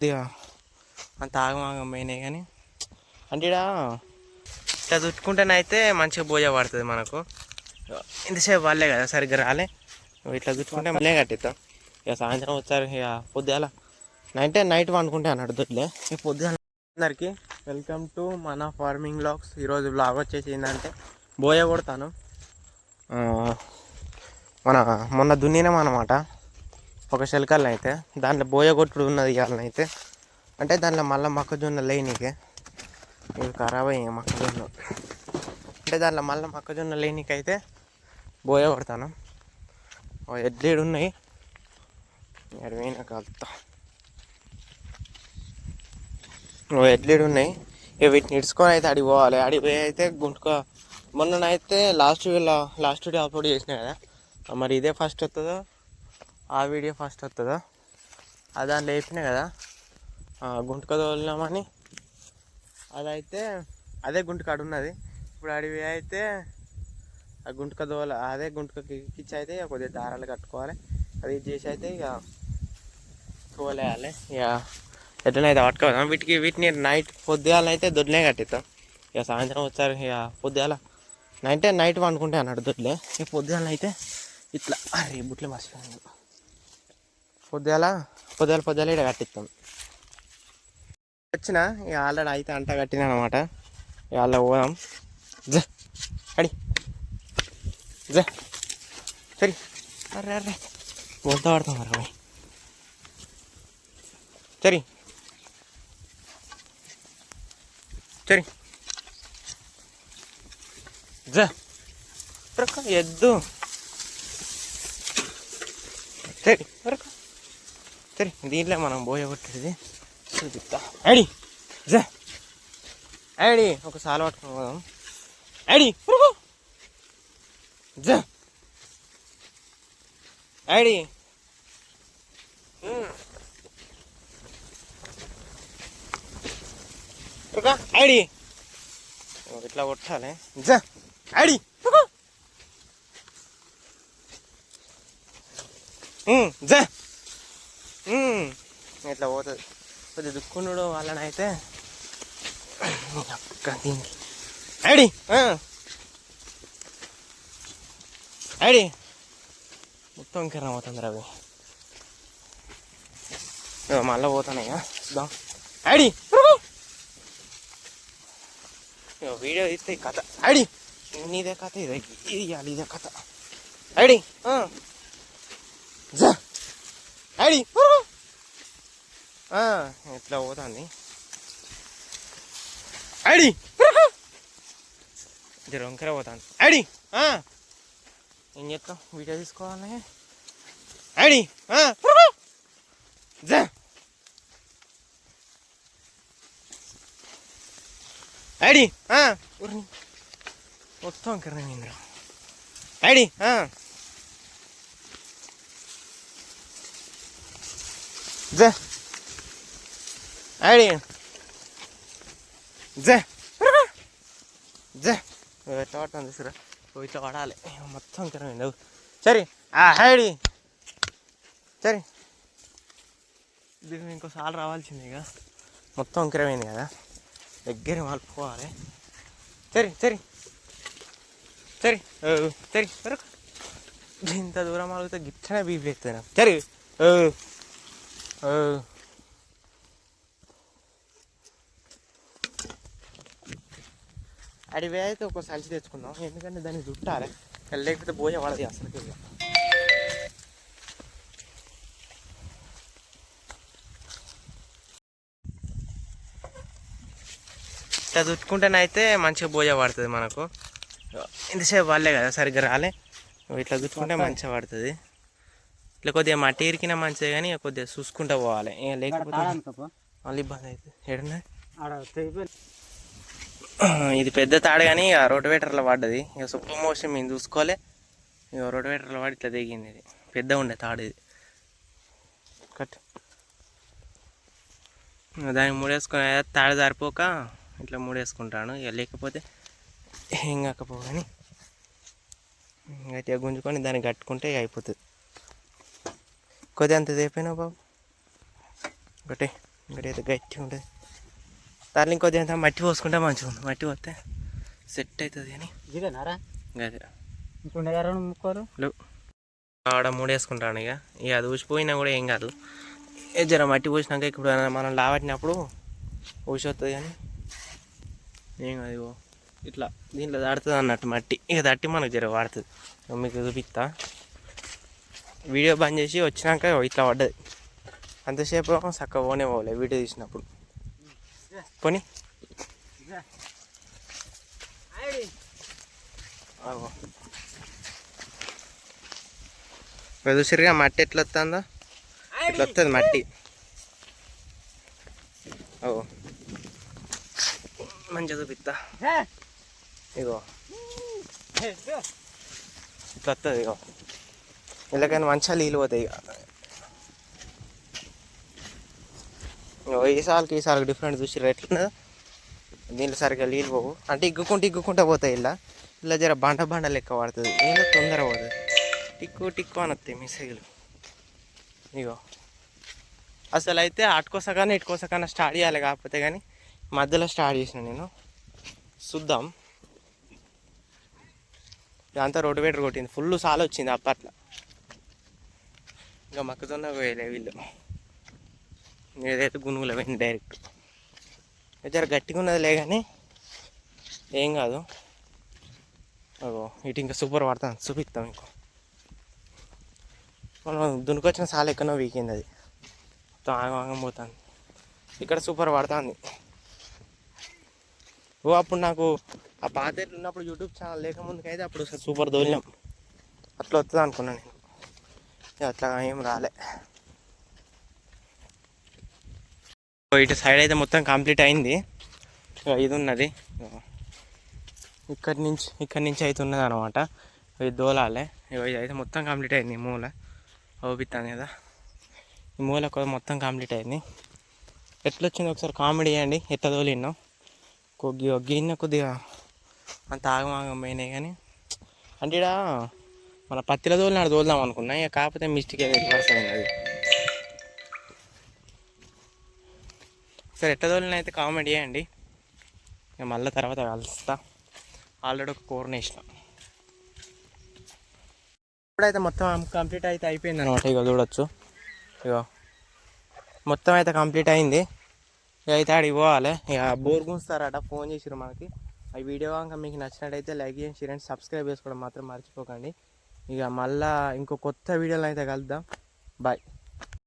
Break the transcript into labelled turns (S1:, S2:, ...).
S1: కొద్దిగా అంత ఆగమాగమైనాయి కానీ అంటే ఇట్లా చుట్టుకుంటేనైతే మంచిగా బోజ పడుతుంది మనకు. ఇంతసేపు వాళ్ళే కదా సరిగ్గా రాలే, ఇట్లా చుట్టుకుంటే మళ్ళీ కట్టిస్తాం. ఇక సాయంత్రం వచ్చారు. ఇక పొద్దుగాల నైట్ వండుకుంటే అన్నాడు దొడ్లే. ఇక పొద్దుగాల అందరికి వెల్కమ్ టు మన ఫార్మింగ్ బ్లాగ్స్. ఈరోజు బ్లాగ్ వచ్చేసి ఏంటంటే బోయ కొడతాను. మొన్న దున్నినాం అనమాట ఒక శిలకల్ని అయితే, దాంట్లో బోయ కొట్టుడు ఉన్నది ఇవాళనైతే. అంటే దాంట్లో మళ్ళీ మొక్కజొన్న లేనికే ఇవి ఖరాబ్ అయ్యాయి మొక్కజొన్న. అంటే దాంట్లో మళ్ళీ మొక్కజొన్న లేనికైతే బోయ కొడతాను. ఎడ్లేడు ఉన్నాయి ఎడవైనా కలుతా. ఎడ్లేడు ఉన్నాయి. ఇక వీటిని ఇడ్చుకొని అయితే అడిగి పోవాలి. అడిగిపోయి అయితే మొన్ననైతే లాస్ట్ వీడియో అప్లోడ్ చేసినా కదా, మరి ఇదే ఫస్ట్ వస్తుందో ఆ వీడియో ఫస్ట్ వస్తుందో దాంట్లో వేపినా కదా గుంటక తోలినామని. అదైతే అదే గుంటకాడు ఉన్నది. ఇప్పుడు అడివి అయితే ఆ గుంటక అదే గుంటకకి ఎక్కించి అయితే కొద్దిగా దారాలు కట్టుకోవాలి. అది చేసి అయితే ఇక తోలేయాలి. ఇక ఎట్లనైతే పట్టుకోదాం. వీటిని నైట్ పొద్దుగాలనైతే దొడ్లే కట్టిస్తాం. ఇక సాయంత్రం వచ్చారు. ఇక పొద్దుగాల నైట్ వండుకుంటే అన్నాడు దొడ్లే. ఇక పొద్దుగాలనైతే ఇట్లా బుట్లు మర్చిపోయాను. పొద్దుగాల ఇక్కడ కట్టిస్తాం. వచ్చిన ఇక ఆల్రెడీ అయితే అంట కట్టినా అనమాట. ఇక అలా పోదాం. అడి సరే అర్రే బోల్తా పడతాం మరి సరే ఎద్దు సరే దీంట్లో మనం బోయ కొట్టేది చూపిస్తా. ఐడి ఒక సాలు పట్టుకుని పోదాం. ఐడి ఐడి ఐడి ఇట్లా కొట్టాలి. ఐడి ఇట్లా పోతుంది. కొద్దిగా దుక్కునుడు వాళ్ళనైతే దీనికి ఐడి ఐడి మొత్తం కిరణం పోతుంది రవి. మళ్ళీ పోతానయ్యా చూద్దాం. ఐడి వీడియో తీస్తే కథ. ఐడి నీదే కథ, ఇది ఇవ్వాలి, ఇదే కథ. ఐడి ఐడి ఇట్లా పోతుంది. ఐడి ఇది వంకర పోతాను. ఐడి ఏం చెప్తాం, వీడియో తీసుకోవాలి. ఐడి ఐడి మొత్తం కిరణేంద్ర. ఐడి ఐడి ఎట్లా పడుతుంది చూసారా. ఇట్లా పడాలి మొత్తం కిరణం. సరే ఐడి సరే దీన్ని ఇంకోసారి రావాల్సింది. ఇక మొత్తం కిరమైంది కదా, దగ్గర మలుపుకోవాలి. సరే ఇంత దూరం అడిగితే గిట్టనే బీపీ ఎత్తాను. సరే అడివే అయితే ఒక సంచి తెచ్చుకుందాం. ఎందుకంటే దాన్ని చుట్టాలి, లేకపోతే బోయ పడది అసలు. ఇట్లా చుట్టుకుంటేనైతే మంచిగా బోజ పడుతుంది మనకు. ఇంతసేపు వాళ్ళే కదా సరిగ్గా రాలే, ఇట్లా చుట్టుకుంటే మంచిగా పడుతుంది. ఇట్లా కొద్దిగా మట్టి ఇరికినా మంచిదే కానీ కొద్దిగా చూసుకుంటూ పోవాలి. లేకపోతే మళ్ళీ ఇబ్బంది అవుతుంది. ఏడన్నా ఇది పెద్ద తాడు కానీ ఇక రోటివేటర్లో పడ్డది. ఇక సూపర్ మోషన్ మేము చూసుకోలే, ఇక రోటివేటర్లో పడి ఇట్లా దిగింది. ఇది పెద్ద ఉండే తాడు. ఇది కట్ దానికి మూడేసుకొని తాడు జారిపోక ఇట్లా మూడేసుకుంటాను. ఇక లేకపోతే ఏం కాకపో కానీ గట్టిగా గుంజుకొని దాన్ని కట్టుకుంటే అయిపోతుంది. కొద్దిగా అంత అయిపోయినా బాబు ఒకటి ఇంకటైతే గట్టిగా ఉంటుంది. దాంట్లో ఇంకొద్ది అంతా మట్టి పోసుకుంటే మంచిగా ఉంది. మట్టి పోస్తే సెట్ అవుతుంది అని అదే
S2: ముక్కలు
S1: ఆడ మూడేసుకుంటాను. ఇక అది ఊసిపోయినా కూడా ఏం కాదు. జర మట్టి పోసినాక ఇప్పుడు మనం లావట్టినప్పుడు ఊసి వస్తుంది కానీ ఏం కాదు. ఇగో ఇట్లా దీంట్లో దాడుతుంది అన్నట్టు మట్టి. ఇక దట్టి మనకు జర వాడుతుంది. మీకు చూపిస్తా. వీడియో బంద్ చేసి వచ్చినాక ఇట్లా పడ్డది. అంతసేపు చక్కగా పోనే పోలే వీడియో తీసినప్పుడు. పోనీ చూసిరుగా మట్టి ఎట్లా వస్తుందో ఇట్లా వస్తుంది మట్టి. మంచిగా చూపిస్తా. ఇగో ఇట్లా వస్తుంది. ఇగో ఇళ్ళకైనా మంచిగా నీళ్ళు పోతాయి. ఈ సార్కి డిఫరెంట్ చూసిర్రు ఎట్లా దీంట్లో సరిగ్గా నీళ్ళు పోవు. అంటే ఇగ్గుకుంటూ పోతాయి. ఇలా జర బండ లెక్క పడుతుంది. నీళ్ళు తొందర పోతుంది. టిక్కు అని వస్తాయి మిసైలు. ఇగో అసలు అయితే అటుకోసకన్నా ఇటుకోసకన్నా స్టార్ట్ చేయాలి. కాకపోతే కానీ మధ్యలో స్టార్ట్ చేసిన నేను. చూద్దాం. ఇదంతా రోడ్డు వేటర్ కొట్టింది. ఫుల్ సాలు వచ్చింది అప్పట్లో. ఇంకా మొక్కజొన్న పోయలే వీళ్ళు. ఏదైతే గునుగులో పోయింది డైరెక్ట్. జర గట్టిగా ఉన్నదిలే కానీ ఏం కాదు. ఇటు ఇంకా సూపర్ పడుతుంది. చూపిస్తాం. ఇంకో మనం దునికొచ్చిన సాలు ఎక్కడో వీకింది. అది మొత్తం ఆగం పోతుంది. ఇక్కడ సూపర్ పడుతుంది. అప్పుడు నాకు ఆ పాత ఉన్నప్పుడు యూట్యూబ్ ఛానల్ లేకముందుకైతే అప్పుడు సూపర్ దోలినాం. అట్లా వస్తుంది అనుకున్నాను నేను. అట్లా ఏం రాలే. ఇటు సైడ్ అయితే మొత్తం కంప్లీట్ అయింది. ఇది ఉన్నది ఇక్కడి నుంచి అయితే ఉన్నది అనమాట. ఇది దోలాలే. ఇది అయితే మొత్తం కంప్లీట్ అయింది. ఈ మూల ఓపిస్తాను కదా. ఈ మూల మొత్తం కంప్లీట్ అయింది. ఎట్లా వచ్చింది ఒకసారి కామెడీ చేయండి. ఎట్లా తోలిన్నాం కొద్దిగా అంత ఆగమాగం పోయినాయి. కానీ అంటే ఇక్కడ మన పత్తిలో తోలినాడు తోలుదాం అనుకున్నా. ఇక కాకపోతే మిస్టేక్ అయితే రివర్స్ అయింది. అది సరే ఎట్లా తోలిన అయితే కామెడీ చేయండి. ఇక మళ్ళీ తర్వాత కలుస్తా. ఆల్రెడీ ఒక కూరని వేసిన. ఇప్పుడైతే మొత్తం కంప్లీట్ అయితే అయిపోయింది అనమాట. ఇక చూడొచ్చు. ఇక మొత్తం అయితే కంప్లీట్ అయింది. ఇక అయితే ఆడికి పోవాలి. ఇక బోర్ గుంచుతారట. ఫోన్ చేసిరు మనకి. ఈ వీడియో కనుక మీకు నచ్చినట్టయితే లైక్ చేయండి, షేర్ చేయండి, సబ్స్క్రైబ్ చేసుకోవడం మాత్రం మర్చిపోకండి. ఇక మళ్ళీ ఇంకో కొత్త వీడియోలో అయితే కలుద్దాం. బాయ్.